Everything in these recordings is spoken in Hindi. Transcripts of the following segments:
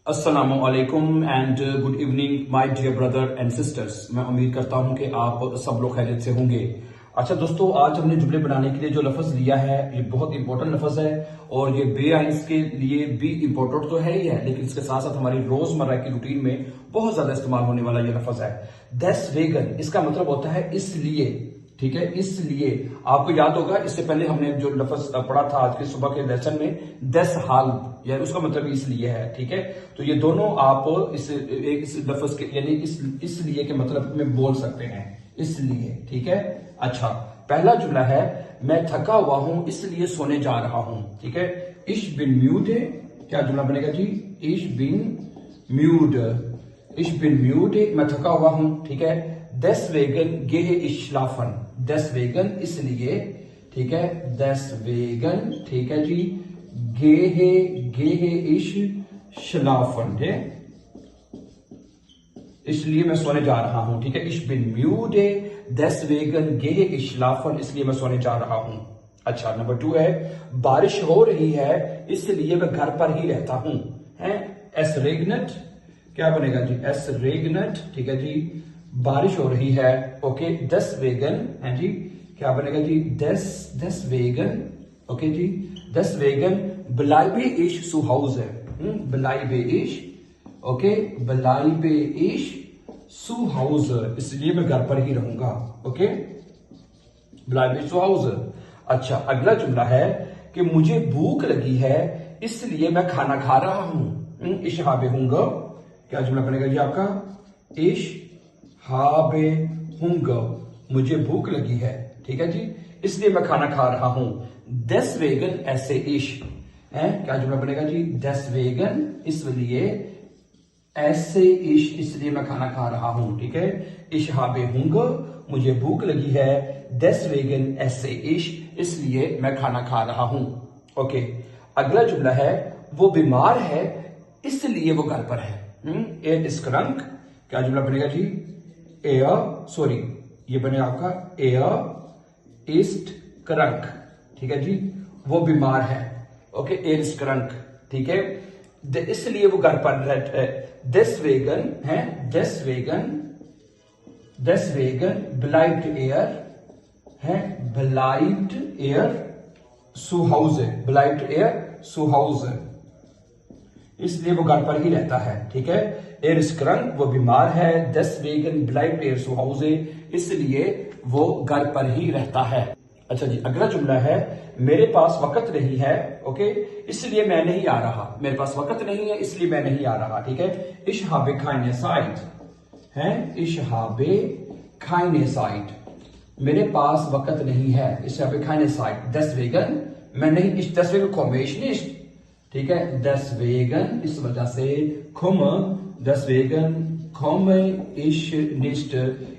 अस्सलामु अलैकुम and good evening my dear brother and sisters. मैं उम्मीद करता हूं कि आप सब लोग खैरियत से होंगे। अच्छा दोस्तों, आज हमने जुमले बनाने के लिए जो लफ्ज लिया है ये बहुत इंपॉर्टेंट लफ्ज है और ये बेआइंस के लिए भी इंपॉर्टेंट तो है ही है, लेकिन इसके साथ साथ हमारी रोजमर्रा की रूटीन में बहुत ज्यादा इस्तेमाल होने वाला ये लफ्ज है। देसवेगन, इसका मतलब होता है इसलिए। ठीक है, इसलिए आपको याद होगा इससे पहले हमने जो लफ्ज पढ़ा था आज के सुबह के लेसन में, दस हाल, या उसका मतलब इसलिए है। ठीक है, तो ये दोनों आप इस लफ्ज के यानी इसलिए के मतलब में बोल सकते हैं, इसलिए। ठीक है, अच्छा पहला जुमला है मैं थका हुआ हूं इसलिए सोने जा रहा हूं। ठीक है, इश बिन म्यूडे, क्या जुमला बनेगा जी? इश बिन म्यूडे, इश बिन म्यूडे, मैं थका हुआ हूं। ठीक है, deswegen gehe ich schlafen, deswegen इसलिए। ठीक है, deswegen, ठीक है जी, gehe ich schlafen, इसलिए मैं सोने जा रहा हूं। ठीक है, ich bin müde, deswegen gehe ich schlafen, इसलिए मैं सोने जा रहा हूं। अच्छा, नंबर 2 है बारिश हो रही है इसलिए मैं घर पर ही रहता हूं। है es regnet, क्या बनेगा जी? es regnet, ठीक है जी, बारिश हो रही है। ओके, deswegen है जी, क्या बनेगा जी? deswegen, ओके जी, deswegen bleibe ich zu Hause, bleibe ich, okay, bleibe ich zu Hause, इसलिए मैं घर पर ही रहूंगा। Okay, bleibe ich zu Hause। अच्छा, अगला जुमला है कि मुझे भूख लगी है इसलिए मैं खाना खा रहा हूं। ich habe Hunger, क्या जुमला बनेगा जी आपका? ich habe Hunger, मुझे भूख लगी है। ठीक है जी, इसलिए मैं खाना खा रहा हूं। deswegen esse ich, है क्या जुमला बनेगा जी? deswegen, इसलिए, esse ich, इसलिए मैं खाना खा रहा हूं। ठीक है, ich habe Hunger, मुझे भूख लगी है। deswegen esse ich, इसलिए मैं खाना खा रहा हूं। ओके, अगला जुमला है वो बीमार है इसलिए वो घर पर है। er ist krank, क्या जुमला बनेगा जी? ये बने आपका er ist krank, ठीक है जी, वो बीमार है। ओके, er ist krank, ठीक है, इसलिए वो घर पर है। deswegen है, deswegen bleibt er, है bleibt er zu Hause, bleibt er zu Hause, इसलिए वो घर पर ही रहता है। ठीक है, er ist krank, वो बीमार है। deswegen bleibt er zu Hause, इसलिए वो घर पर ही रहता है। अच्छा जी, अगला जुमला है मेरे पास वक्त नहीं है, ओके, इसलिए मैं नहीं आ रहा। मेरे पास वक्त नहीं है इसलिए मैं नहीं आ रहा। ठीक है, ich habe keine Zeit, है ich habe keine Zeit, मेरे पास वक्त नहीं है। ich habe keine Zeit, deswegen मैं नहीं, deswegen komme ich nicht, ठीक है, deswegen इस वजह से, komme, deswegen komme ich nicht,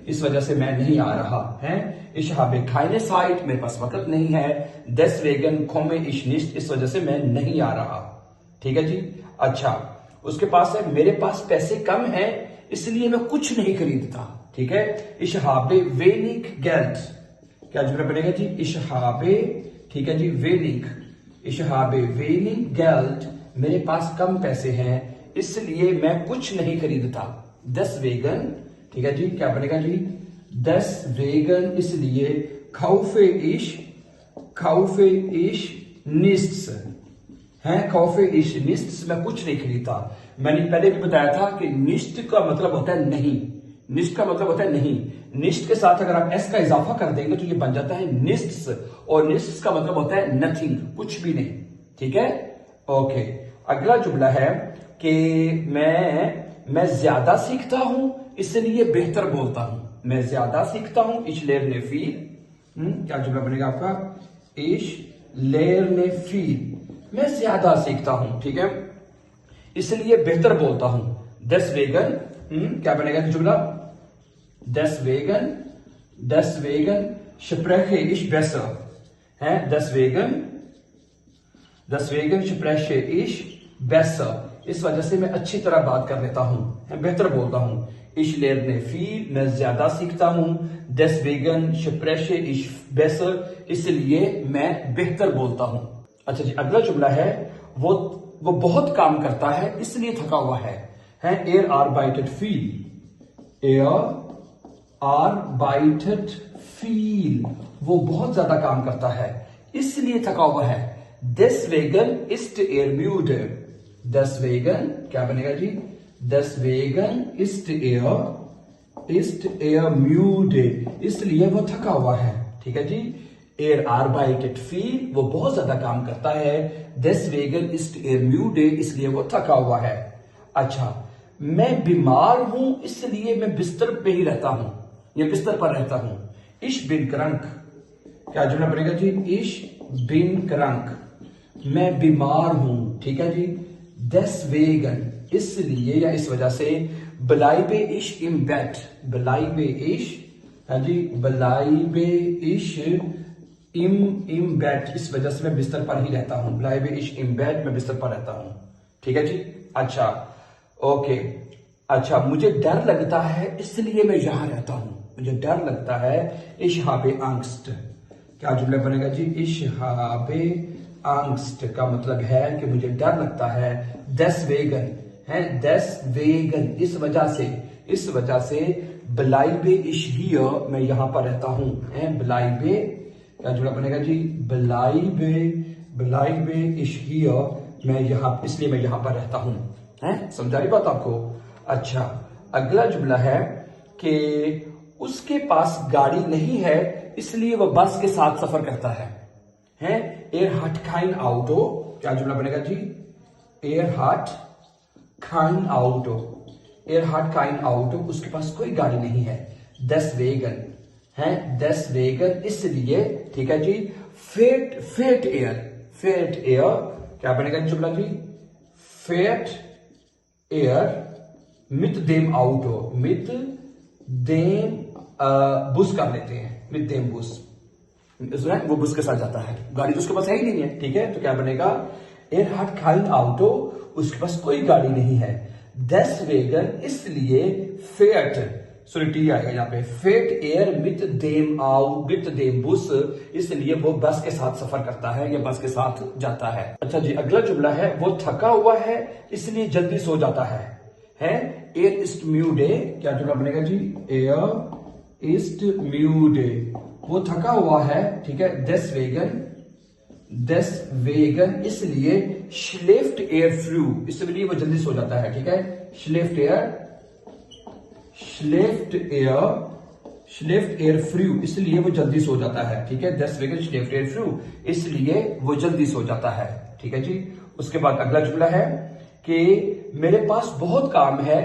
इस वजह से मैं नहीं आ रहा है। ich habe keine Zeit, मेरे पास वक्त नहीं है। deswegen komme ich nicht, इस वजह से मैं नहीं आ रहा। ठीक है जी, अच्छा, उसके पास है मेरे पास पैसे कम है इसलिए मैं कुछ नहीं खरीदता। ठीक है, ich habe wenig Geld, क्या जुमला बनेगा जी? ich habe, ठीक है जी, wenig, ich habe wenig Geld, मेरे पास कम पैसे हैं इसलिए मैं कुछ नहीं खरीदता। deswegen, ठीक है जी, क्या बनेगा जी? deswegen, इसलिए, kaufe ich nichts, है kaufe ich nichts, मैं कुछ नहीं खरीदता। मैंने पहले भी बताया था कि निश्च का मतलब होता है नहीं, निश्च का मतलब होता है नहीं। निश्च के साथ अगर आप एस का इजाफा कर देंगे तो ये बन जाता है निश्च, और निश्च का मतलब होता है नथिंग, कुछ भी नहीं। ठीक है, ओके, अगला जुमला है कि मैं ज्यादा सीखता हूं इसलिए बेहतर बोलता हूं। मैं ज्यादा सीखता हूं, ich lerne viel, क्या जुमला बनेगा आपका? ich lerne viel, मैं ज्यादा सीखता हूं। ठीक है, इसलिए बेहतर बोलता हूं। deswegen, क्या बनेगा जुमला? deswegen spreche ich besser, है deswegen spreche ich besser, इस वजह से मैं अच्छी तरह बात कर लेता हूं, बेहतर बोलता हूं। ich lerne viel, मैं ज्यादा सीखता हूं। deswegen spreche ich besser, इसलिए मैं बेहतर बोलता हूं। अच्छा जी, अगला जुमला है वो वो बहुत काम करता है इसलिए थका हुआ है एयर आर्बाइटेड फील, एयर आर्बाइटेड फील, वो बहुत ज्यादा काम करता है इसलिए थका हुआ है। deswegen ist er müde, deswegen क्या बनेगा जी, deswegen ist er müde, इसलिए वो थका हुआ है। ठीक है जी, er arbeitet viel, वो बहुत ज्यादा काम करता है, deswegen ist er müde, इसलिए वो थका हुआ है। अच्छा, मैं बीमार हूं इसलिए मैं बिस्तर पे ही रहता हूं, या बिस्तर पर रहता हूं। ich bin krank, क्या जुमला बनेगा जी, ich bin krank, मैं बीमार हूं। ठीक है जी, deswegen इसलिए या इस वजह से, bleibe ich im Bett, bleibe ich, हाँ जी, bleibe ich im Bett, इस वजह से मैं बिस्तर पर ही रहता हूं, bleibe ich im Bett, मैं बिस्तर पर रहता हूं। ठीक है जी, अच्छा ओके। अच्छा, मुझे डर लगता है इसलिए मैं यहां रहता हूं, मुझे डर लगता है, ich habe Angst, क्या जुमला बनेगा जी, ich habe Angst का मतलब है कि मुझे डर लगता है, deswegen है, deswegen इस वजह से, bleibe ich hier, मैं यहां पर रहता हूं, bleibe क्या जुमला बनेगा जी, bleibe ich hier, मैं यहां, इसलिए मैं यहां पर रहता हूं। समझा रही बात आपको? अच्छा, अगला जुमला है कि उसके पास गाड़ी नहीं है इसलिए वह बस के साथ सफर करता है, er hat kein Auto, क्या जुमला बनेगा जी, er hat kein Auto, er hat kein Auto, उसके पास कोई गाड़ी नहीं है, deswegen deswegen इसलिए। ठीक है जी, fährt er, क्या बनेगा जुमला जी, fährt er mit dem Auto, mit dem बुस कर लेते हैं, mit dem Bus, वो बुस के साथ जाता है, गाड़ी तो उसके पास है ही नहीं है। ठीक है, तो क्या बनेगा, er hat kein Auto, उसके पास कोई गाड़ी नहीं है, deswegen इसलिए, fährt, सॉरी टी आएगा यहाँ पे, fährt er mit dem Bus, इसलिए वो बस के साथ सफर करता है या बस के साथ जाता है। अच्छा जी, अगला जुमला है, वो थका हुआ है इसलिए जल्दी सो जाता है, er ist müde, क्या जुमला बनेगा जी, er ist müde, वो थका हुआ है। ठीक है, deswegen इसलिए, schläft er früh, इसलिए वो जल्दी सो जाता है। ठीक है, schläft er früh, इसलिए वो जल्दी सो जाता है। ठीक है, deswegen schläft er früh, इसलिए वो जल्दी सो जाता है। ठीक है जी, उसके बाद अगला जुमला है कि मेरे पास बहुत काम है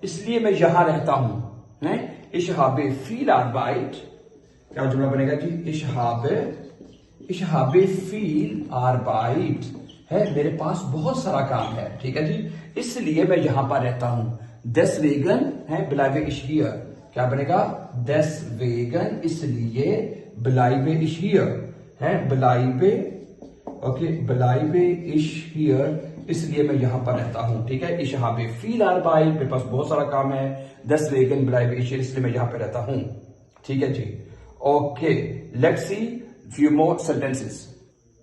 इसलिए मैं यहां रहता हूं, ich habe viel Arbeit, क्या जुमला बनेगा जी, ich habe viel Arbeit, मेरे पास बहुत सारा काम है। ठीक है जी, इसलिए मैं यहां पर रहता हूं, deswegen bleibe ich hier, क्या बनेगा, deswegen इसलिए, bleibe ich hier, bleibe ich hier, इसलिए मैं यहां पर रहता हूं। ठीक है, ich habe viel Arbeit, मेरे पास बहुत सारा काम है, deswegen bleibe ich hier, इसलिए मैं यहां पर रहता हूं। ठीक है जी, okay, let's see few more sentences।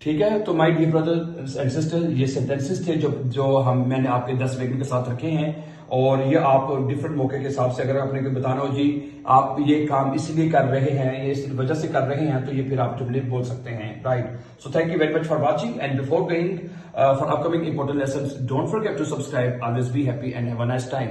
ठीक है, तो my dear brothers and sister, ये सेंटेंसेस थे जो मैंने आपके deswegen के साथ रखे हैं, और ये आप डिफरेंट मौके के हिसाब से, अगर आपने कोई बताना हो जी आप ये काम इसलिए कर रहे हैं, ये इस वजह से कर रहे हैं, तो ये फिर आप जुमले बोल सकते हैं, right. So thank you very much for watching, and before going for upcoming important lessons, don't forget to subscribe, always be happy and have a nice time.